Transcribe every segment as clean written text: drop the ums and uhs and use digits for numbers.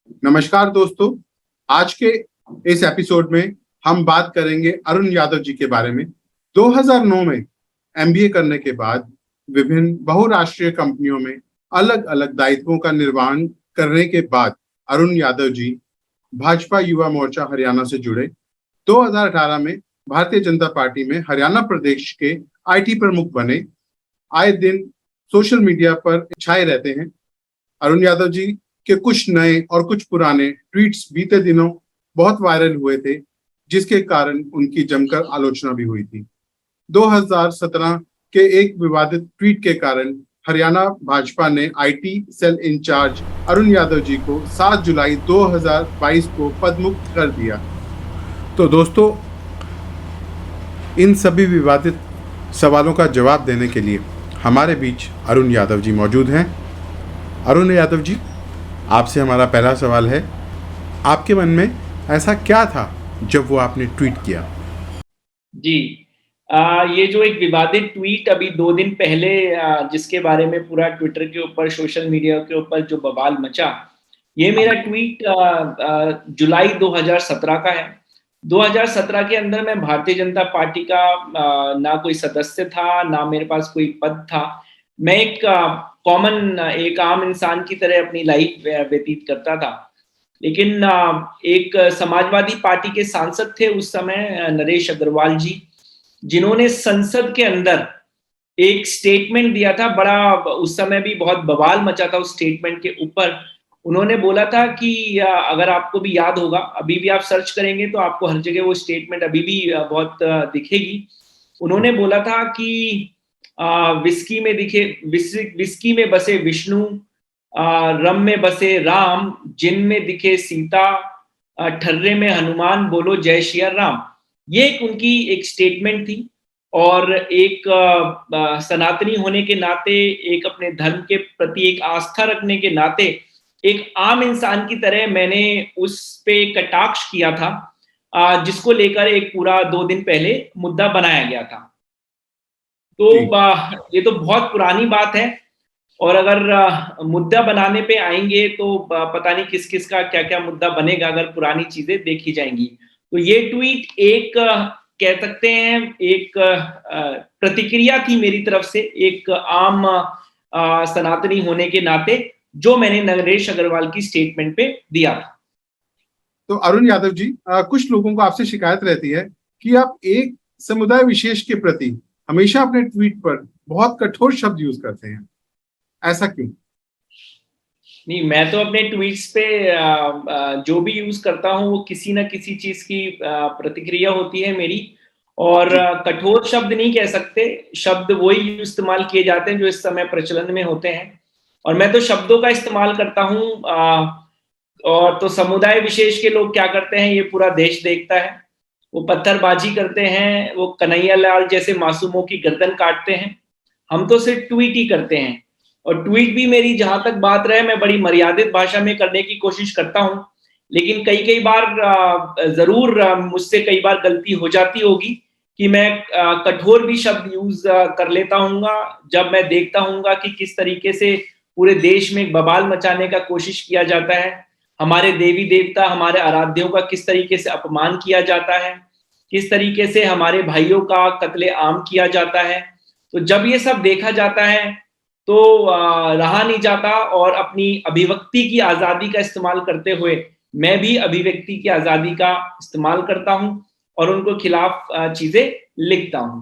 नमस्कार दोस्तों। आज के इस एपिसोड में हम बात करेंगे अरुण यादव जी के बारे में। 2009 में एमबीए करने के बाद विभिन्न बहुराष्ट्रीय कंपनियों में अलग अलग दायित्वों का निर्वहन करने के बाद अरुण यादव जी भाजपा युवा मोर्चा हरियाणा से जुड़े। 2018 में भारतीय जनता पार्टी में हरियाणा प्रदेश के आईटी प्रमुख बने। आए दिन सोशल मीडिया पर छाए रहते हैं। अरुण यादव जी के कुछ नए और कुछ पुराने ट्वीट्स बीते दिनों बहुत वायरल हुए थे, जिसके कारण उनकी जमकर आलोचना भी हुई थी। 2017 के एक विवादित ट्वीट के कारण हरियाणा भाजपा ने IT cell incharge Arun Yadav ji को 7 जुलाई 2022 को पदमुक्त कर दिया। तो दोस्तों, इन सभी विवादित सवालों का जवाब देने के लिए हमारे बीच अरुण यादव जी मौजूद हैं। अरुण यादव जी, आपसे हमारा पहला सवाल है, आपके मन में ऐसा क्या था जब वो आपने ट्वीट किया? जी। ये जो एक विवादित ट्वीट अभी 2 दिन पहले जिसके बारे में पूरा ट्विटर के ऊपर सोशल मीडिया के ऊपर जो बवाल मचा, ये मेरा ट्वीट जुलाई 2017 का है। 2017 के अंदर मैं भारतीय जनता पार्टी का ना कोई सदस्य था, ना मेरे पास कोई पद था। मैं एक कॉमन एक आम इंसान की तरह अपनी लाइफ व्यतीत करता था। लेकिन एक समाजवादी पार्टी के सांसद थे उस समय, नरेश अग्रवाल जी, जिन्होंने संसद के अंदर एक स्टेटमेंट दिया था। बड़ा उस समय भी बहुत बवाल मचा था उस स्टेटमेंट के ऊपर। उन्होंने बोला था कि अगर आपको भी याद होगा, अभी भी आप सर्च करेंगे तो आपको हर जगह वो स्टेटमेंट अभी भी बहुत दिखेगी। उन्होंने बोला था कि विस्की में बसे विष्णु, रम में बसे राम, जिन में दिखे सीता, ठर्रे में हनुमान, बोलो जय श्री राम। ये एक उनकी एक स्टेटमेंट थी। और एक सनातनी होने के नाते, एक अपने धर्म के प्रति एक आस्था रखने के नाते, एक आम इंसान की तरह मैंने उस पे कटाक्ष किया था, जिसको लेकर एक पूरा 2 दिन पहले मुद्दा बनाया गया था। तो जी। ये तो बहुत पुरानी बात है। और अगर मुद्दा बनाने पे आएंगे तो पता नहीं किस किस का क्या क्या मुद्दा बनेगा अगर पुरानी चीजें देखी जाएंगी। तो ये ट्वीट एक कह सकते हैं एक प्रतिक्रिया थी मेरी तरफ से, एक आम सनातनी होने के नाते, जो मैंने नरेश अग्रवाल की स्टेटमेंट पे दिया था। तो अरुण यादव जी, कुछ लोगों को आपसे शिकायत रहती है कि आप एक समुदाय विशेष के प्रति हमेशा अपने ट्वीट पर बहुत कठोर शब्द यूज करते हैं, ऐसा क्यों? नहीं, मैं तो अपने ट्वीट्स पे जो भी यूज करता हूँ वो किसी ना किसी चीज की प्रतिक्रिया होती है मेरी। और जी। कठोर शब्द नहीं कह सकते, शब्द वही इस्तेमाल किए जाते हैं जो इस समय प्रचलन में होते हैं। और मैं तो शब्दों का इस्तेमाल करता हूँ। और तो समुदाय विशेष के लोग क्या करते हैं ये पूरा देश देखता है। वो पत्थरबाजी करते हैं, वो कन्हैया लाल जैसे मासूमों की गर्दन काटते हैं। हम तो सिर्फ ट्वीट ही करते हैं। और ट्वीट भी मेरी जहां तक बात रहे, मैं बड़ी मर्यादित भाषा में करने की कोशिश करता हूं। लेकिन कई कई बार जरूर मुझसे कई बार गलती हो जाती होगी कि मैं कठोर भी शब्द यूज कर लेता हूँगा, जब मैं देखता हूँगा कि किस तरीके से पूरे देश में एक बवाल मचाने का कोशिश किया जाता है। हमारे देवी देवता, हमारे आराध्यों का किस तरीके से अपमान किया जाता है, किस तरीके से हमारे भाइयों का कत्ले आम किया जाता है। तो जब ये सब देखा जाता है तो रहा नहीं जाता, और अपनी अभिव्यक्ति की आजादी का इस्तेमाल करते हुए मैं भी अभिव्यक्ति की आजादी का इस्तेमाल करता हूं और उनको खिलाफ चीजें लिखता हूं।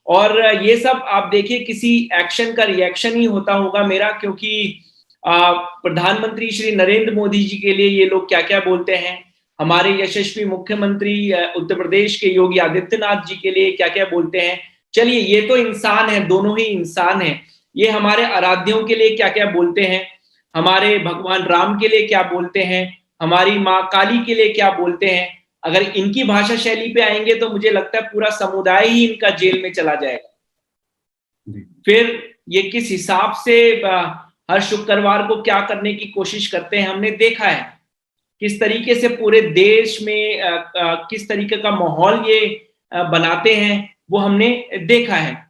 और ये सब आप देखिए किसी एक्शन का रिएक्शन ही होता होगा मेरा, क्योंकि प्रधानमंत्री श्री नरेंद्र मोदी जी के लिए ये लोग क्या क्या बोलते हैं, हमारे यशस्वी मुख्यमंत्री उत्तर प्रदेश के योगी आदित्यनाथ जी के लिए क्या क्या बोलते हैं। चलिए, ये तो इंसान है, दोनों ही इंसान हैं। ये हमारे आराध्यों के लिए क्या क्या बोलते हैं, हमारे भगवान राम के लिए क्या बोलते हैं, हमारी माँ काली के लिए क्या बोलते हैं। अगर इनकी भाषा शैली पे आएंगे तो मुझे लगता है पूरा समुदाय ही इनका जेल में चला जाएगा। जी। फिर ये किस हिसाब से हर शुक्रवार को क्या करने की कोशिश करते हैं हमने देखा है। किस तरीके से पूरे देश में किस तरीके का माहौल ये बनाते हैं वो हमने देखा है।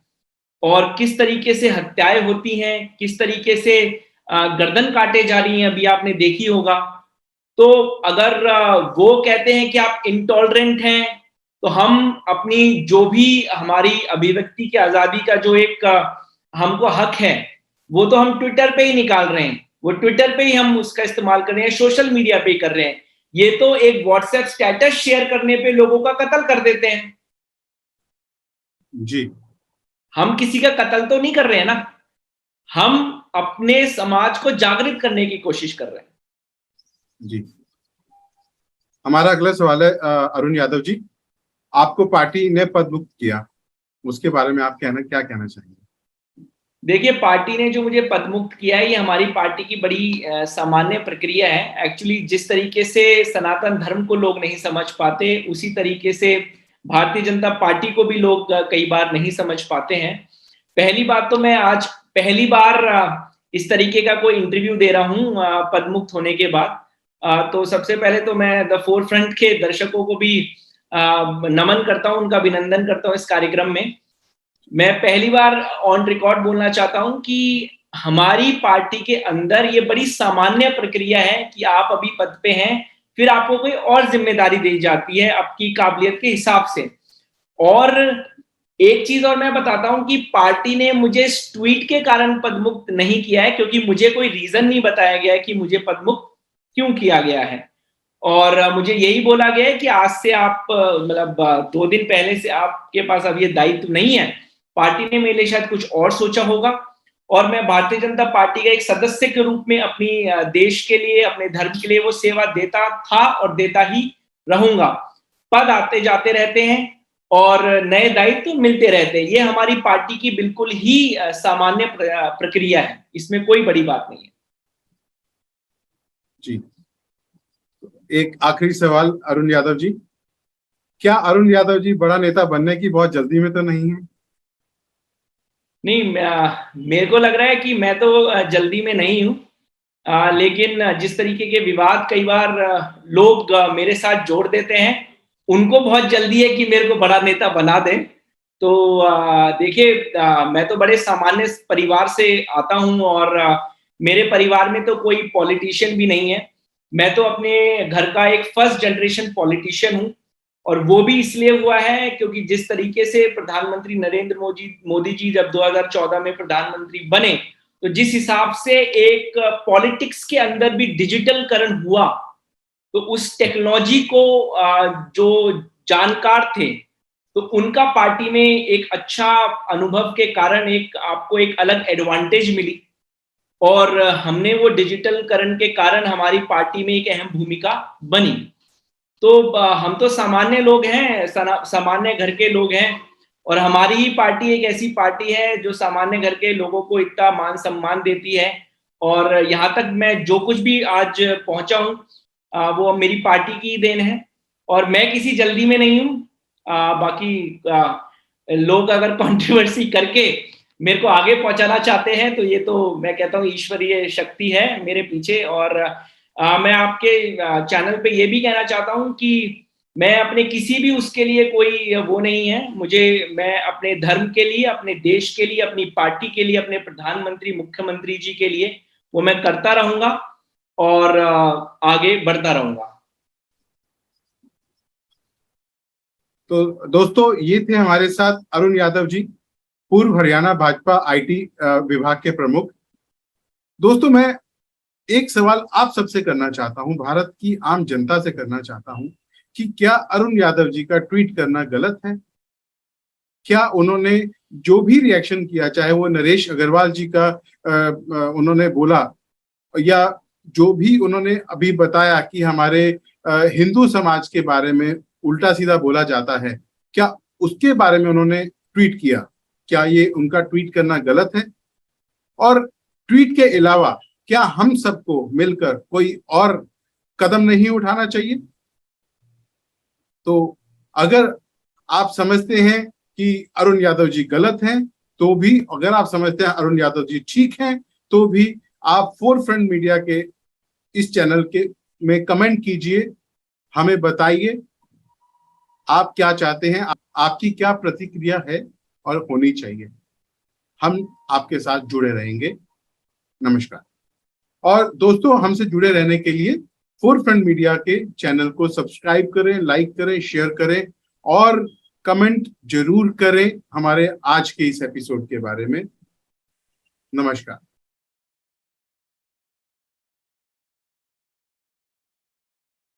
और किस तरीके से हत्याएं होती हैं, किस तरीके से गर्दन काटे जा रही हैं, अभी आपने देखी होगा। तो अगर वो कहते हैं कि आप इंटॉलरेंट हैं, तो हम अपनी जो भी हमारी अभिव्यक्ति की आजादी का जो एक हमको हक है, वो तो हम ट्विटर पे ही निकाल रहे हैं, वो ट्विटर पे ही हम उसका इस्तेमाल कर रहे हैं, सोशल मीडिया पे ही कर रहे हैं। ये तो एक व्हाट्सएप स्टेटस शेयर करने पे लोगों का कत्ल कर देते हैं। जी, हम किसी का कत्ल तो नहीं कर रहे हैं ना, हम अपने समाज को जागृत करने की कोशिश कर रहे हैं। जी। हमारा अगला सवाल है अरुण यादव जी, आपको पार्टी ने पदमुक्त किया, उसके बारे में आप क्या कहना चाहेंगे? देखिए, पार्टी ने जो मुझे पदमुक्त किया है, ये हमारी पार्टी की बड़ी सामान्य प्रक्रिया है। एक्चुअली जिस तरीके से सनातन धर्म को लोग नहीं समझ पाते, उसी तरीके से भारतीय जनता पार्टी को भी लोग कई बार नहीं समझ पाते हैं। पहली बात तो मैं आज पहली बार इस तरीके का कोई इंटरव्यू दे रहा हूँ पदमुक्त होने के बाद। तो सबसे पहले तो मैं द फोर फ्रंट के दर्शकों को भी नमन करता हूँ, उनका अभिनंदन करता हूँ इस कार्यक्रम में। मैं पहली बार ऑन रिकॉर्ड बोलना चाहता हूं कि हमारी पार्टी के अंदर ये बड़ी सामान्य प्रक्रिया है कि आप अभी पद पे हैं, फिर आपको कोई और जिम्मेदारी दी जाती है आपकी काबिलियत के हिसाब से। और एक चीज और मैं बताता हूं कि पार्टी ने मुझे इस ट्वीट के कारण पदमुक्त नहीं किया है, क्योंकि मुझे कोई रीजन नहीं बताया गया है कि मुझे पदमुक्त क्यों किया गया है। और मुझे यही बोला गया है कि आज से आप मतलब 2 दिन पहले से आपके पास अब ये दायित्व नहीं है। पार्टी ने मेरे लिए शायद कुछ और सोचा होगा, और मैं भारतीय जनता पार्टी का एक सदस्य के रूप में अपनी देश के लिए, अपने धर्म के लिए वो सेवा देता था और देता ही रहूंगा। पद आते जाते रहते हैं और नए दायित्व मिलते रहते हैं, ये हमारी पार्टी की बिल्कुल ही सामान्य प्रक्रिया है, इसमें कोई बड़ी बात नहीं है। जी, एक आखिरी सवाल अरुण यादव जी, क्या अरुण यादव जी बड़ा नेता बनने की बहुत जल्दी में तो नहीं है? नहीं, मेरे को लग रहा है कि मैं तो जल्दी में नहीं हूँ, लेकिन जिस तरीके के विवाद कई बार लोग मेरे साथ जोड़ देते हैं, उनको बहुत जल्दी है कि मेरे को बड़ा नेता बना दें। तो देखिए, मैं तो बड़े सामान्य परिवार से आता हूँ, और मेरे परिवार में तो कोई पॉलिटिशियन भी नहीं है। मैं तो अपने घर का एक फर्स्ट जनरेशन पॉलिटिशियन हूँ, और वो भी इसलिए हुआ है क्योंकि जिस तरीके से प्रधानमंत्री नरेंद्र मोदी जी जब 2014 में प्रधानमंत्री बने, तो जिस हिसाब से एक पॉलिटिक्स के अंदर भी डिजिटलकरण हुआ, तो उस टेक्नोलॉजी को जो जानकार थे, तो उनका पार्टी में एक अच्छा अनुभव के कारण एक आपको एक अलग एडवांटेज मिली, और हमने वो डिजिटलकरण के कारण हमारी पार्टी में एक अहम भूमिका बनी। तो हम तो सामान्य लोग हैं, सामान्य घर के लोग हैं, और हमारी ही पार्टी एक ऐसी पार्टी है जो सामान्य घर के लोगों को इतना मान सम्मान देती है। और यहाँ तक मैं जो कुछ भी आज पहुंचा हूँ, वो मेरी पार्टी की देन है, और मैं किसी जल्दी में नहीं हूँ। बाकी लोग अगर कंट्रोवर्सी करके मेरे को आगे पहुंचाना चाहते हैं, तो ये तो मैं कहता हूँ ईश्वरीय शक्ति है मेरे पीछे। और मैं आपके चैनल पे ये भी कहना चाहता हूँ कि मैं अपने किसी भी उसके लिए कोई वो नहीं है, मैं अपने धर्म के लिए, अपने देश के लिए, अपनी पार्टी के लिए, अपने प्रधानमंत्री मुख्यमंत्री जी के लिए वो मैं करता रहूंगा और आगे बढ़ता रहूंगा। तो दोस्तों, ये थे हमारे साथ अरुण यादव जी, पूर्व हरियाणा भाजपा आईटी विभाग के प्रमुख। दोस्तों, मैं एक सवाल आप सबसे करना चाहता हूं, भारत की आम जनता से करना चाहता हूं कि क्या अरुण यादव जी का ट्वीट करना गलत है? क्या उन्होंने जो भी रिएक्शन किया, चाहे वो नरेश अग्रवाल जी का उन्होंने बोला, या जो भी उन्होंने अभी बताया कि हमारे हिंदू समाज के बारे में उल्टा सीधा बोला जाता है, क्या उसके बारे में उन्होंने ट्वीट किया? क्या ये उनका ट्वीट करना गलत है? और ट्वीट के अलावा क्या हम सबको मिलकर कोई और कदम नहीं उठाना चाहिए? तो अगर आप समझते हैं कि अरुण यादव जी गलत हैं, तो भी, अगर आप समझते हैं अरुण यादव जी ठीक हैं, तो भी आप फोर फ्रंट मीडिया के इस चैनल के में कमेंट कीजिए, हमें बताइए आप क्या चाहते हैं, आपकी क्या प्रतिक्रिया है और होनी चाहिए। हम आपके साथ जुड़े रहेंगे। नमस्कार। और दोस्तों, हमसे जुड़े रहने के लिए फोरफ्रंट मीडिया के चैनल को सब्सक्राइब करें, लाइक करें, शेयर करें और कमेंट जरूर करें हमारे आज के इस एपिसोड के बारे में। नमस्कार।